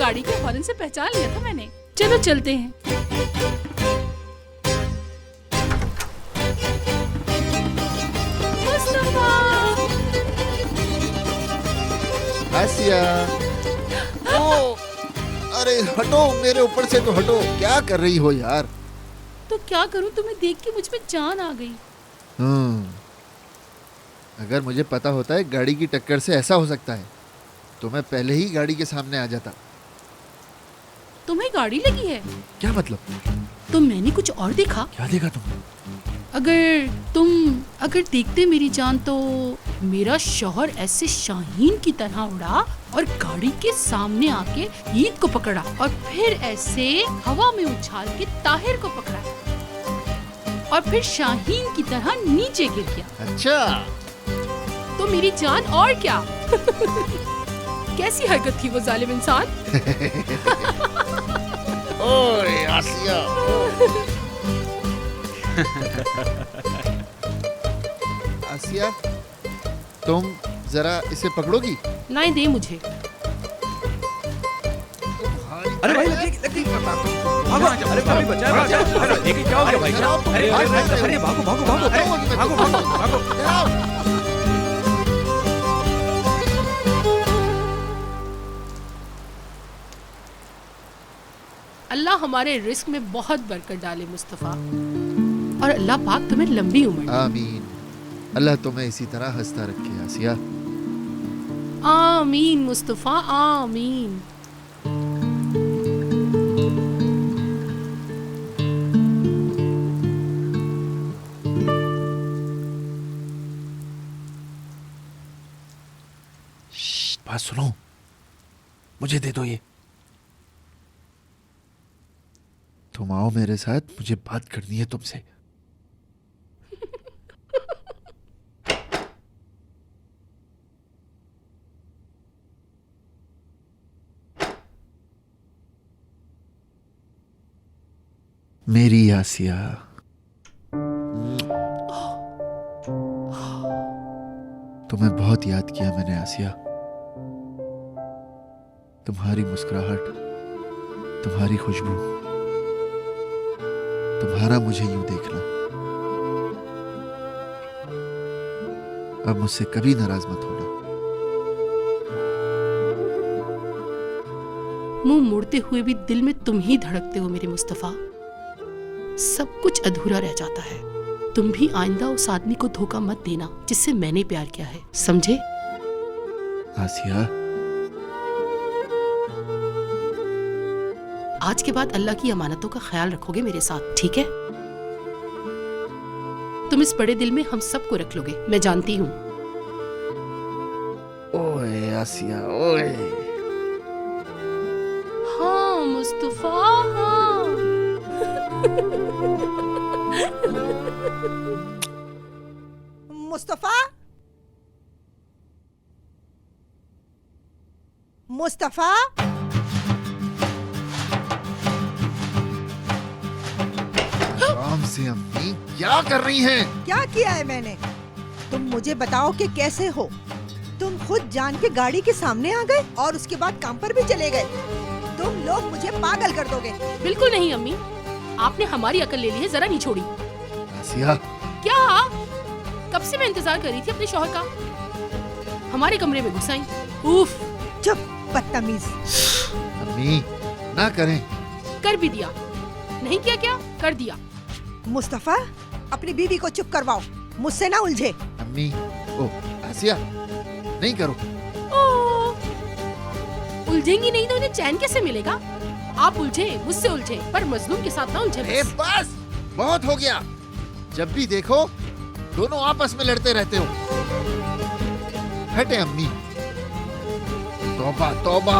गाड़ी के हॉर्न से पहचान लिया था मैंने। चलो चलते हैं। मुस्तफा! आसिया, ओ, अरे हटो, मेरे ऊपर से तो हटो। क्या कर रही हो यार? तो क्या करूं, तुम्हें देख के मुझ में जान आ गई। अगर मुझे पता होता है गाड़ी की टक्कर से ऐसा हो सकता है तो मैं पहले ही गाड़ी के सामने आ जाता। तुम्हें गाड़ी लगी है? क्या मतलब? तो मैंने कुछ और देखा। क्या देखा तुम? अगर देखते मेरी जान, तो मेरा शौहर ऐसे शाहीन की तरह उड़ा और गाड़ी के सामने आके ईद को पकड़ा और फिर ऐसे हवा में उछाल के ताहिर को पकड़ा और फिर शाहीन की तरह नीचे गिर गया। अच्छा, तो मेरी जान और क्या। कैसी हरकत थी वो जालिम इंसान। ओए आसिया। आसिया, तुम जरा इसे पकड़ोगी? नहीं दे मुझे। अरे भाई लगी भागो, अरे भाई बचाओ, अरे ये क्या हो गया भाई? अरे भागो भागो भागो भागो भागो भागो। अल्लाह हमारे रिस्क में बहुत बरकत डाले मुस्तफा, और अल्लाह पाक तुम्हें लंबी उम्र दे। आमीन। अल्लाह तुम्हें इसी तरह हंसता रखे आसिया। आमीन मुस्तफा, आमीन। बात सुनो, मुझे दे दो ये। तुम आओ मेरे साथ, मुझे बात करनी है तुमसे। मेरी आसिया, तुम्हें बहुत याद किया मैंने आसिया। तुम्हारी मुस्कुराहट, तुम्हारी खुशबू, तुम्हारा मुझे यूं देखना। अब मुझसे कभी नाराज मत होना। मुंह मोड़ते हुए भी दिल में तुम ही धड़कते हो मेरे मुस्तफा। सब कुछ अधूरा रह जाता है। तुम भी आइंदा उस आदमी को धोखा मत देना जिससे मैंने प्यार किया है, समझे? आसिया, आज के बाद अल्लाह की अमानतों का ख्याल रखोगे मेरे साथ, ठीक है? तुम इस बड़े दिल में हम सबको रख लोगे, मैं जानती हूँ। ओए आसिया, ओए। हाँ मुस्तफा, हाँ। मुस्तफा, मुस्तफा, आराम से अम्मी, क्या कर रही हैं? क्या किया है मैंने? तुम मुझे बताओ कि कैसे हो? तुम खुद जान के गाड़ी के सामने आ गए और उसके बाद काम पर भी चले गए। तुम लोग मुझे पागल कर दोगे। बिल्कुल नहीं अम्मी, आपने हमारी अकल ले ली है, जरा नहीं छोड़ी। आसिया, क्या? कब से मैं इंतजार कर रही थी अपने शौहर का। हमारे कमरे में घुस आई। उफ। चुप, बदतमीज। अम्मी ना करें। कर भी दिया। नहीं किया क्या? कर दिया। मुस्तफा, अपनी बीवी को चुप करवाओ, मुझसे ना उलझे। अम्मी, ओ आसिया, नहीं करो। उलझेंगी नहीं तो उन्हें चैन कैसे मिलेगा? आप उलझे, मुझसे उलझे, पर मजलूम के साथ ना उलझे बस। बस, बहुत हो गया। जब भी देखो दोनों आपस में लड़ते रहते हो। हटे अम्मी। तौबा तौबा।